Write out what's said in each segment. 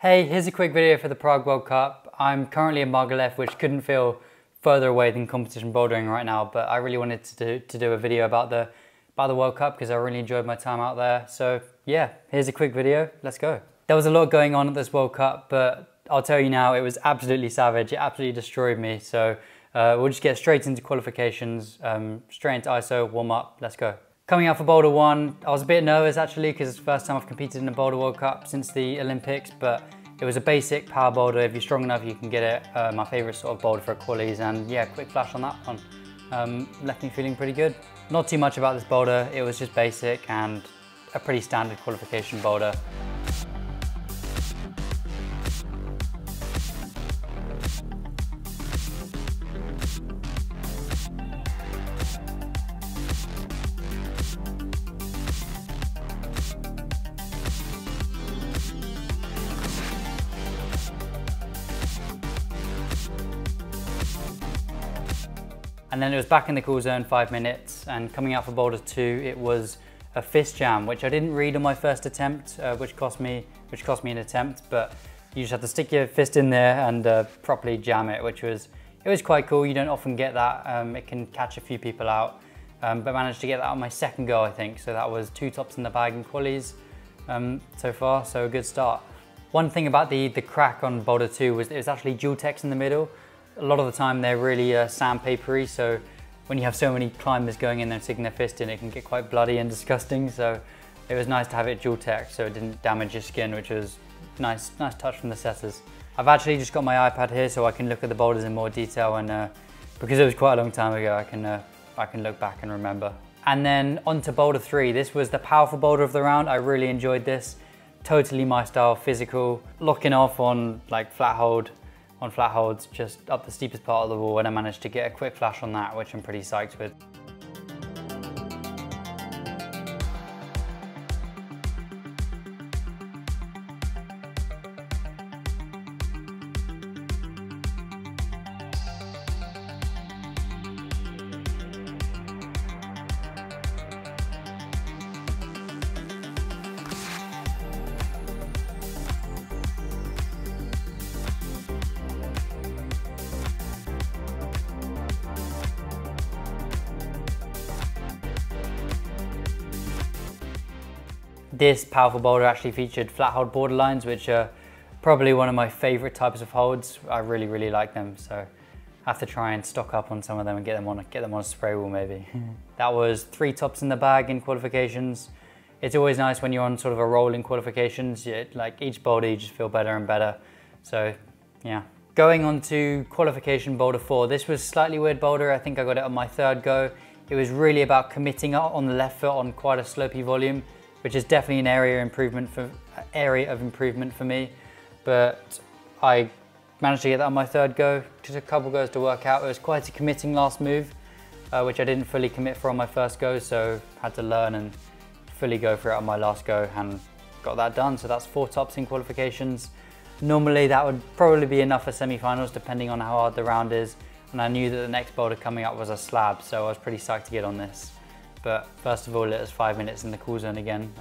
Hey, here's a quick video for the Prague World Cup. I'm currently in Margalev, which couldn't feel further away than competition bouldering right now, but I really wanted to do a video about the World Cup because I really enjoyed my time out there. So yeah, here's a quick video, let's go. There was a lot going on at this World Cup, but I'll tell you now, it was absolutely savage. It absolutely destroyed me. So we'll just get straight into qualifications, straight into ISO, warm up, let's go. Coming out for Boulder 1, I was a bit nervous actually because it's the first time I've competed in a Boulder World Cup since the Olympics, but it was a basic power boulder. If you're strong enough, you can get it. My favorite sort of boulder for qualies, and yeah, quick flash on that one. Left me feeling pretty good. Not too much about this boulder, it was just basic and a pretty standard qualification boulder. And then it was back in the cool zone, 5 minutes, and coming out for Boulder 2, it was a fist jam, which I didn't read on my first attempt, which cost me an attempt, but you just have to stick your fist in there and properly jam it, it was quite cool. You don't often get that. It can catch a few people out, but managed to get that on my second go, I think. So that was 2 tops in the bag in qualies so far, so a good start. One thing about the crack on Boulder 2 was it was actually dual text in the middle. A lot of the time they're really sandpapery, so when you have so many climbers going in there and sticking their fist in, it can get quite bloody and disgusting. So it was nice to have it dual text so it didn't damage your skin, which was nice touch from the setters. I've actually just got my iPad here so I can look at the boulders in more detail, and because it was quite a long time ago, I can look back and remember. And then on to Boulder 3. This was the powerful boulder of the round. I really enjoyed this. Totally my style, physical, locking off on like flat hold. On flat holds just up the steepest part of the wall, and I managed to get a quick flash on that, which I'm pretty psyched with. This powerful boulder actually featured flat hold borderlines, which are probably one of my favorite types of holds. I really like them, so I have to try and stock up on some of them and get them on a spray wheel maybe. That was 3 tops in the bag in qualifications. It's always nice when you're on sort of a roll in qualifications. Like each boulder you just feel better and better. So yeah. Going on to qualification Boulder 4. This was a slightly weird boulder. I think I got it on my 3rd go. It was really about committing on the left foot on quite a slopey volume, which is definitely an area of improvement for me. But I managed to get that on my 3rd go. Took a couple goes to work out. It was quite a committing last move, which I didn't fully commit for on my 1st go, so had to learn and fully go for it on my last go and got that done. So that's 4 tops in qualifications. Normally that would probably be enough for semi-finals depending on how hard the round is. And I knew that the next boulder coming up was a slab, so I was pretty psyched to get on this. But first of all, it was 5 minutes in the cool zone again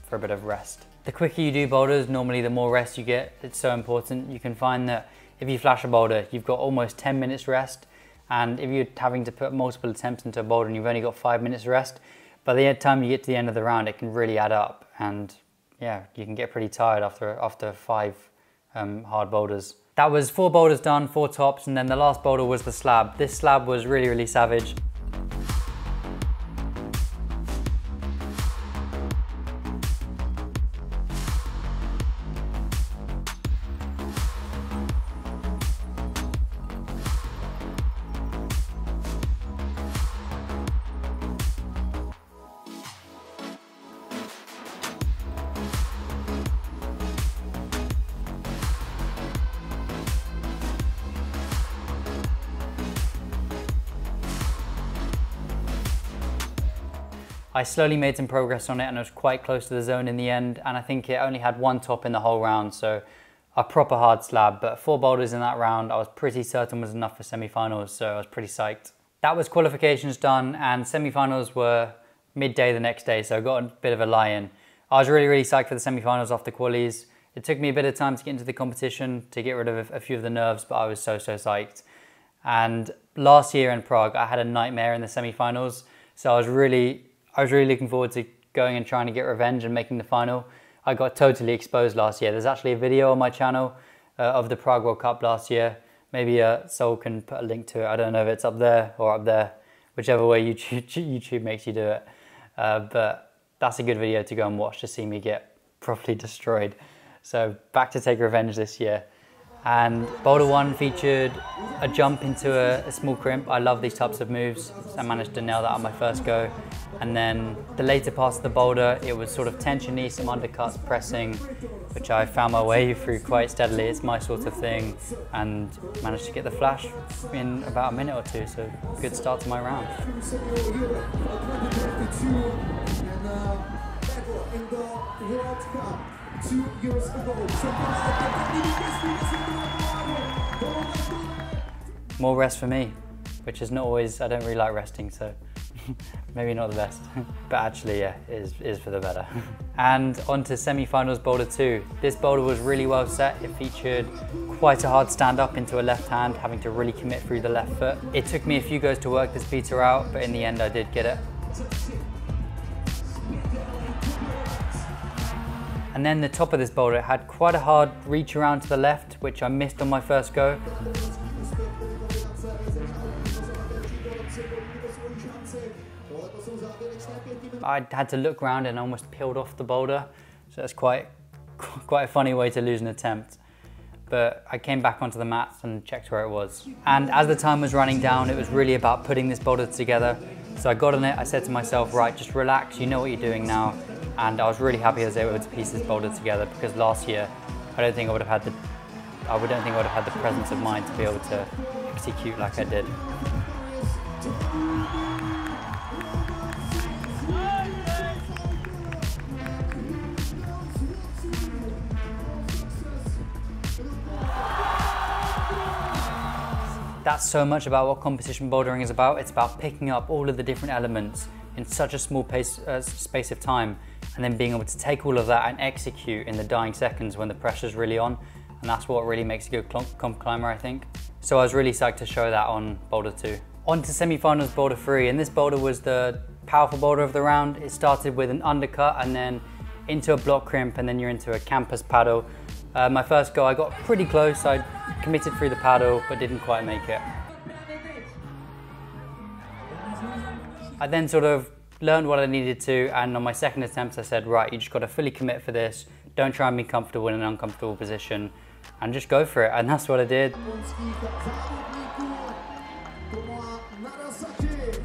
for a bit of rest. The quicker you do boulders, normally the more rest you get. It's so important. You can find that if you flash a boulder, you've got almost 10 minutes rest. And if you're having to put multiple attempts into a boulder and you've only got 5 minutes rest, by the time you get to the end of the round, it can really add up. And yeah, you can get pretty tired after 5 hard boulders. That was 4 boulders done, 4 tops, and then the last boulder was the slab. This slab was really savage. I slowly made some progress on it and I was quite close to the zone in the end, and I think it only had 1 top in the whole round, so a proper hard slab, but 4 boulders in that round I was pretty certain was enough for semi-finals, so I was pretty psyched. That was qualifications done, and semi-finals were midday the next day, so I got a bit of a lie-in. I was really psyched for the semi-finals after qualies. It took me a bit of time to get into the competition, to get rid of a few of the nerves, but I was so psyched. And last year in Prague, I had a nightmare in the semi-finals, so I was really looking forward to going and trying to get revenge and making the final. I got totally exposed last year. There's actually a video on my channel of the Prague World Cup last year. Maybe Sol can put a link to it. I don't know if it's up there or up there, whichever way YouTube makes you do it. But that's a good video to go and watch to see me get properly destroyed. So back to take revenge this year. And Boulder 1 featured a jump into a small crimp. I love these types of moves. So I managed to nail that on my first go. And then the later parts of the boulder, it was sort of tensiony, some undercuts, pressing, which I found my way through quite steadily. It's my sort of thing, and managed to get the flash in about a minute or two. So good start to my round. More rest for me, which is not always, I don't really like resting, so maybe not the best, but actually, yeah, it is for the better. And on to semi-finals boulder 2. This boulder was really well set. It featured quite a hard stand up into a left hand, having to really commit through the left foot. It took me a few goes to work this beater out, but in the end I did get it. And then the top of this boulder had quite a hard reach around to the left, which I missed on my first go. I had to look around and almost peeled off the boulder, so that's quite a funny way to lose an attempt. But I came back onto the mats and checked where it was. And as the time was running down, it was really about putting this boulder together. So I got on it, I said to myself, right, just relax, you know what you're doing now. And I was really happy I was able to piece this boulder together, because last year I don't think I would have had the presence of mind to be able to execute like I did. That's so much about what competition bouldering is about. It's about picking up all of the different elements in such a small space of time, and then being able to take all of that and execute in the dying seconds when the pressure's really on. And that's what really makes a good comp climber, I think. So I was really psyched to show that on boulder 2. On to semi-finals boulder 3, and this boulder was the powerful boulder of the round. It started with an undercut and then into a block crimp, and then you're into a campus paddle. My first go, I got pretty close. I committed through the paddle, but didn't quite make it. I then sort of learned what I needed to, and on my second attempt I said, right, you just got to fully commit for this. Don't try and be comfortable in an uncomfortable position, and just go for it. And that's what I did. Tomoa Narasaki,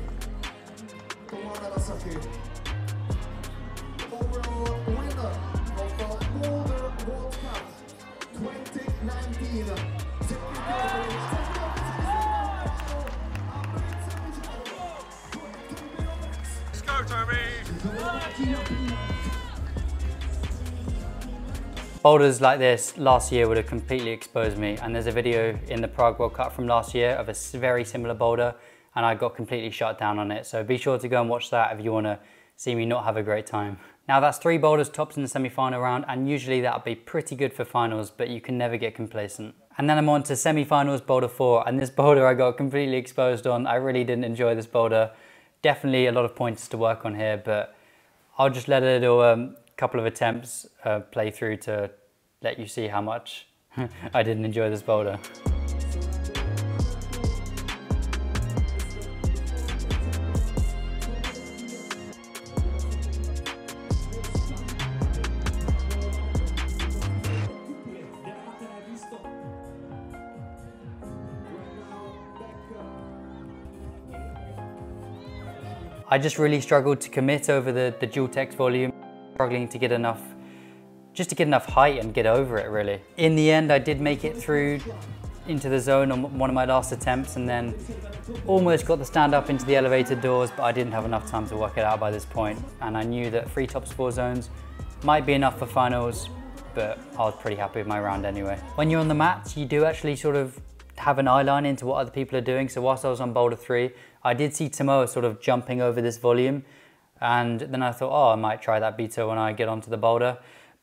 overall winner of the Boulder World Cup 2019. Let's go, Toby! Boulders like this last year would have completely exposed me, and there's a video in the Prague World Cup from last year of a very similar boulder, and I got completely shut down on it. So be sure to go and watch that if you want to see me not have a great time. Now that's 3 boulders tops in the semi-final round, and usually that'll be pretty good for finals, but you can never get complacent. And then I'm on to semi-finals boulder 4, and this boulder I got completely exposed on. I really didn't enjoy this boulder. Definitely a lot of points to work on here, but I'll just let a little couple of attempts play through to let you see how much I didn't enjoy this boulder. I just really struggled to commit over the dual text volume, struggling to get enough, just to get enough height and get over it really. In the end, I did make it through into the zone on one of my last attempts, and then almost got the stand up into the elevated doors, but I didn't have enough time to work it out by this point. And I knew that 3 tops 4 zones might be enough for finals, but I was pretty happy with my round anyway. When you're on the mats, you do actually sort of have an eye line into what other people are doing. So whilst I was on boulder 3, I did see Tomoa sort of jumping over this volume, and then I thought, oh, I might try that beater when I get onto the boulder.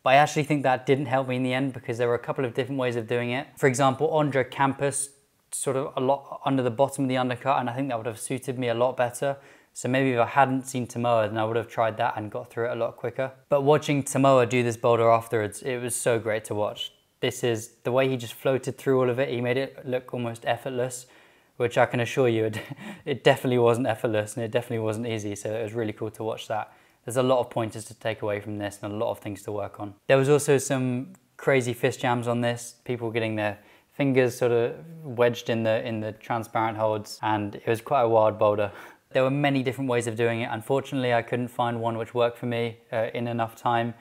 But I actually think that didn't help me in the end because there were a couple of different ways of doing it. For example, Ondra campus sort of a lot under the bottom of the undercut, and I think that would have suited me a lot better. So maybe if I hadn't seen Tomoa, then I would have tried that and got through it a lot quicker. But watching Tomoa do this boulder afterwards, it was so great to watch. This is the way he just floated through all of it. He made it look almost effortless, which I can assure you, it definitely wasn't effortless and it definitely wasn't easy. So it was really cool to watch that. There's a lot of pointers to take away from this and a lot of things to work on. There was also some crazy fist jams on this, people getting their fingers sort of wedged in the transparent holds, and it was quite a wild boulder. There were many different ways of doing it. Unfortunately, I couldn't find one which worked for me in enough time,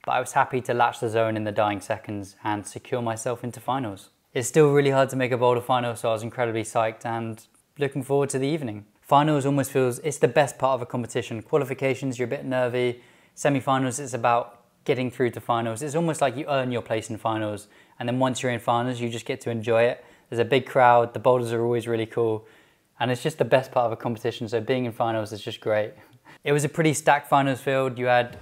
but I was happy to latch the zone in the dying seconds and secure myself into finals. It's still really hard to make a boulder final, so I was incredibly psyched and looking forward to the evening. Finals almost feels, it's the best part of a competition. Qualifications, you're a bit nervy. Semi-finals, it's about getting through to finals. It's almost like you earn your place in finals, and then once you're in finals, you just get to enjoy it. There's a big crowd, the boulders are always really cool, and it's just the best part of a competition, so being in finals is just great. It was a pretty stacked finals field. You had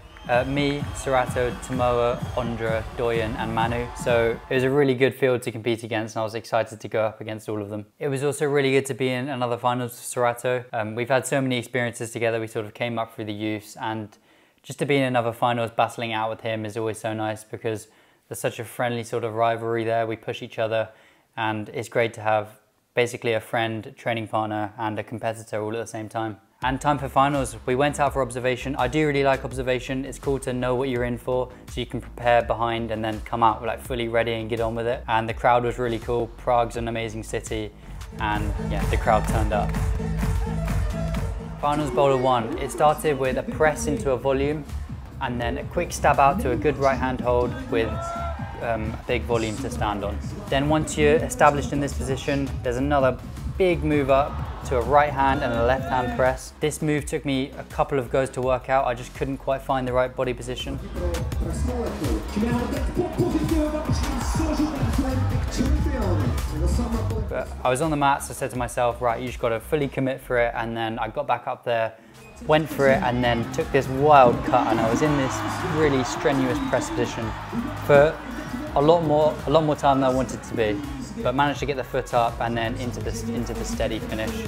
me, Sorato, Tomoa, Ondra, Dohyun and Manu. So it was a really good field to compete against, and I was excited to go up against all of them. It was also really good to be in another finals with Sorato. We've had so many experiences together. We sort of came up through the youths, and just to be in another finals battling out with him is always so nice because there's such a friendly sort of rivalry there. We push each other, and it's great to have basically a friend, training partner and a competitor all at the same time. And time for finals. We went out for observation. I do really like observation. It's cool to know what you're in for, so you can prepare behind and then come out like fully ready and get on with it. And the crowd was really cool. Prague's an amazing city, and yeah, the crowd turned up. Finals boulder 1. It started with a press into a volume and then a quick stab out to a good right hand hold with a big volume to stand on. Then once you're established in this position, there's another big move up to a right hand and a left hand press. This move took me a couple of goes to work out. I just couldn't quite find the right body position. But I was on the mat, so I said to myself, right, you just got to fully commit for it. And then I got back up there, went for it, and then took this wild cut, and I was in this really strenuous press position for a lot more time than I wanted to be, but managed to get the foot up and then into the steady finish.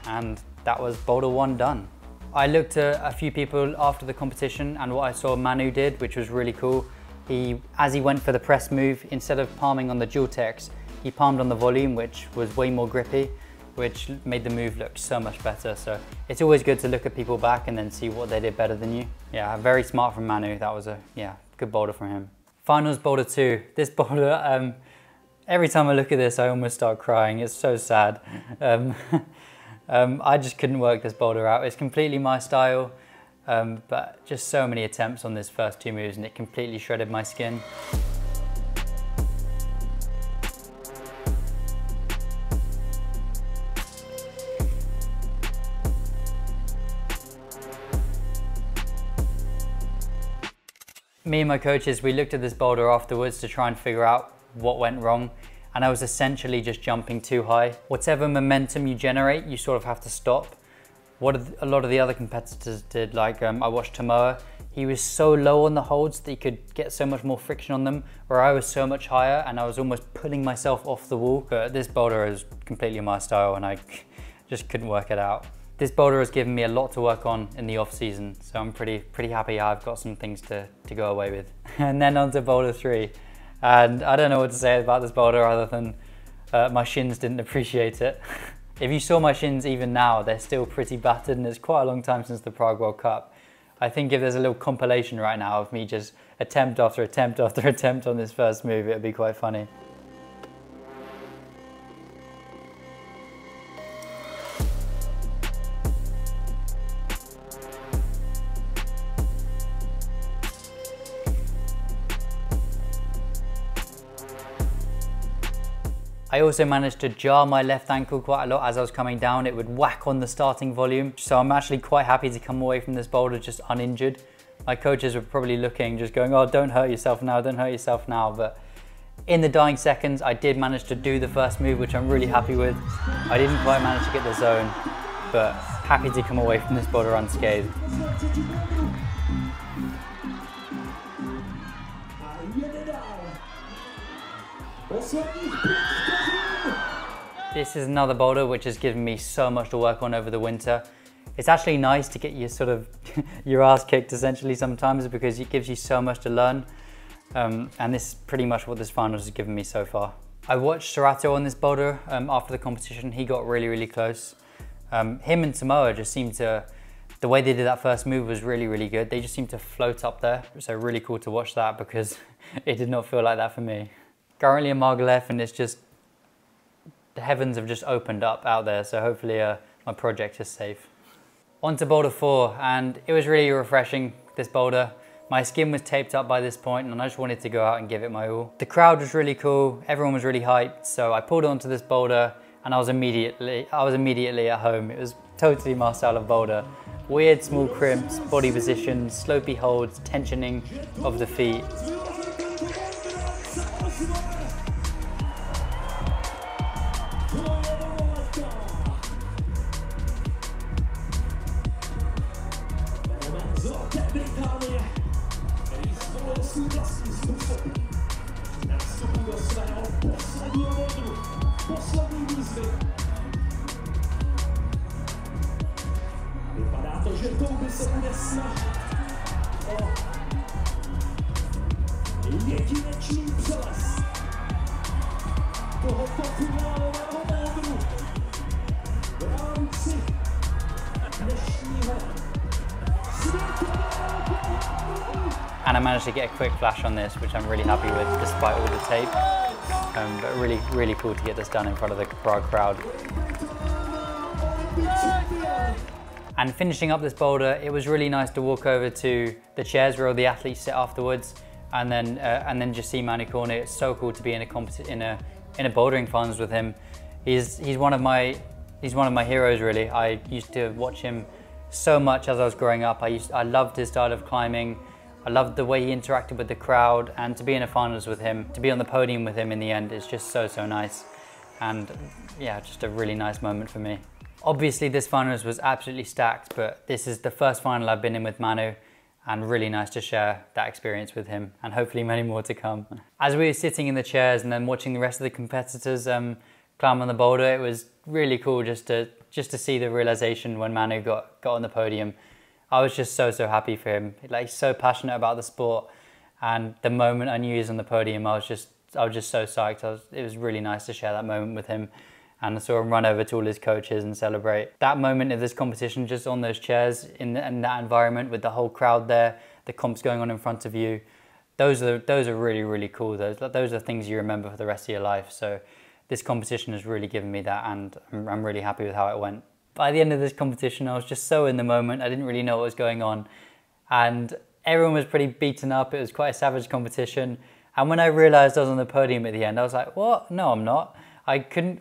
And that was boulder 1 done. I looked at a few people after the competition, and what I saw Manu did, which was really cool, as he went for the press move, instead of palming on the dual tex, he palmed on the volume, which was way more grippy, which made the move look so much better. So it's always good to look at people back and then see what they did better than you. Yeah, very smart from Manu. That was a good boulder from him. Finals boulder 2. This boulder, every time I look at this, I almost start crying. It's so sad. I just couldn't work this boulder out. It's completely my style, but just so many attempts on this first 2 moves, and it completely shredded my skin. Me and my coaches, we looked at this boulder afterwards to try and figure out what went wrong. And I was essentially just jumping too high. Whatever momentum you generate, you sort of have to stop. What a lot of the other competitors did, like I watched Tomoa, he was so low on the holds that he could get so much more friction on them, where I was so much higher and I was almost pulling myself off the wall. But this boulder is completely my style and I just couldn't work it out. This boulder has given me a lot to work on in the off season, so I'm pretty happy I've got some things to go away with. And then on to boulder 3. And I don't know what to say about this boulder other than my shins didn't appreciate it. If you saw my shins even now, they're still pretty battered, and it's quite a long time since the Prague World Cup. I think if there's a little compilation right now of me just attempt after attempt after attempt on this first move, it'd be quite funny. I also managed to jar my left ankle quite a lot as I was coming down. It would whack on the starting volume. So I'm actually quite happy to come away from this boulder just uninjured. My coaches were probably looking, just going, oh, don't hurt yourself now, don't hurt yourself now. But in the dying seconds, I did manage to do the first move, which I'm really happy with. I didn't quite manage to get the zone, but happy to come away from this boulder unscathed. This is another boulder which has given me so much to work on over the winter. It's actually nice to get your sort of your ass kicked essentially sometimes, because it gives you so much to learn. And this is pretty much what this finals has given me so far. I watched Sorato on this boulder after the competition. He got really, really close. Him and Tomoa just seemed to, the way they did that first move was really, really good. They just seemed to float up there. So really cool to watch that, because it did not feel like that for me. Currently in Margalef, and it's just, the heavens have just opened up out there. So hopefully my project is safe. On to boulder 4, and it was really refreshing, this boulder. My skin was taped up by this point, and I just wanted to go out and give it my all. The crowd was really cool, everyone was really hyped, so I pulled onto this boulder and I was immediately at home. It was totally my style of boulder. Weird small crimps, body positions, slopey holds, tensioning of the feet. And I managed to get a quick flash on this, which I'm really happy with despite all the tape. But really, really cool to get this done in front of the Prague crowd. And finishing up this boulder, it was really nice to walk over to the chairs where all the athletes sit afterwards, and then just see Manu Cornu. It's so cool to be in a bouldering finals with him. He's one of my heroes, really. I used to watch him so much as I was growing up. I loved his style of climbing. I loved the way he interacted with the crowd, and to be in a finals with him, to be on the podium with him in the end is just so nice. And yeah, just a really nice moment for me. Obviously this finals was absolutely stacked, but this is the first final I've been in with Manu, and really nice to share that experience with him, and hopefully many more to come. As we were sitting in the chairs and then watching the rest of the competitors climb on the boulder, it was really cool just to see the realization when Manu got on the podium. I was just so happy for him. Like, he's so passionate about the sport, and the moment I knew he was on the podium, I was just so psyched. It was really nice to share that moment with him, and I saw him run over to all his coaches and celebrate. That moment of this competition, just on those chairs in that environment with the whole crowd there, the comps going on in front of you, those are really cool. Those are things you remember for the rest of your life. So this competition has really given me that, and I'm really happy with how it went. By the end of this competition, I was just so in the moment. I didn't really know what was going on, and everyone was pretty beaten up. It was quite a savage competition. And when I realized I was on the podium at the end, I was like, what? No, I'm not. I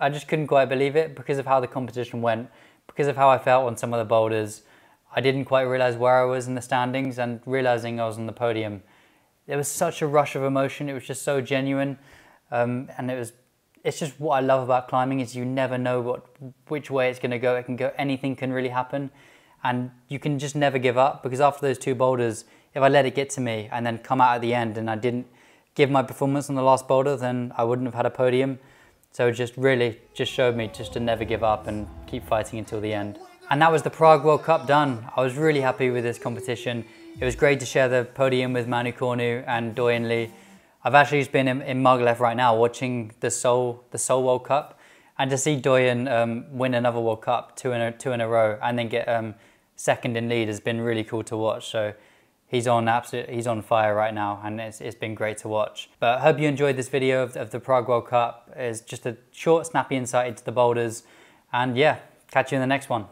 just couldn't quite believe it, because of how the competition went, because of how I felt on some of the boulders. I didn't quite realize where I was in the standings, and realizing I was on the podium, there was such a rush of emotion. It was just so genuine. And it's just what I love about climbing, is you never know which way it's going to go. It can go, anything can really happen, and you can just never give up, because after those 2 boulders, if I let it get to me and then come out at the end and I didn't give my performance on the last boulder, then I wouldn't have had a podium. So it just showed me just to never give up and keep fighting until the end. And that was the Prague World Cup done. I was really happy with this competition. It was great to share the podium with Manu Cornu and Dohyun Lee. I've actually just been in Margalef right now watching the Seoul World Cup, and to see Dohyun win another World Cup two in a row, and then get second in lead has been really cool to watch. So he's on fire right now, and it's been great to watch. But I hope you enjoyed this video of the Prague World Cup. It's just a short, snappy insight into the boulders, and yeah, catch you in the next one.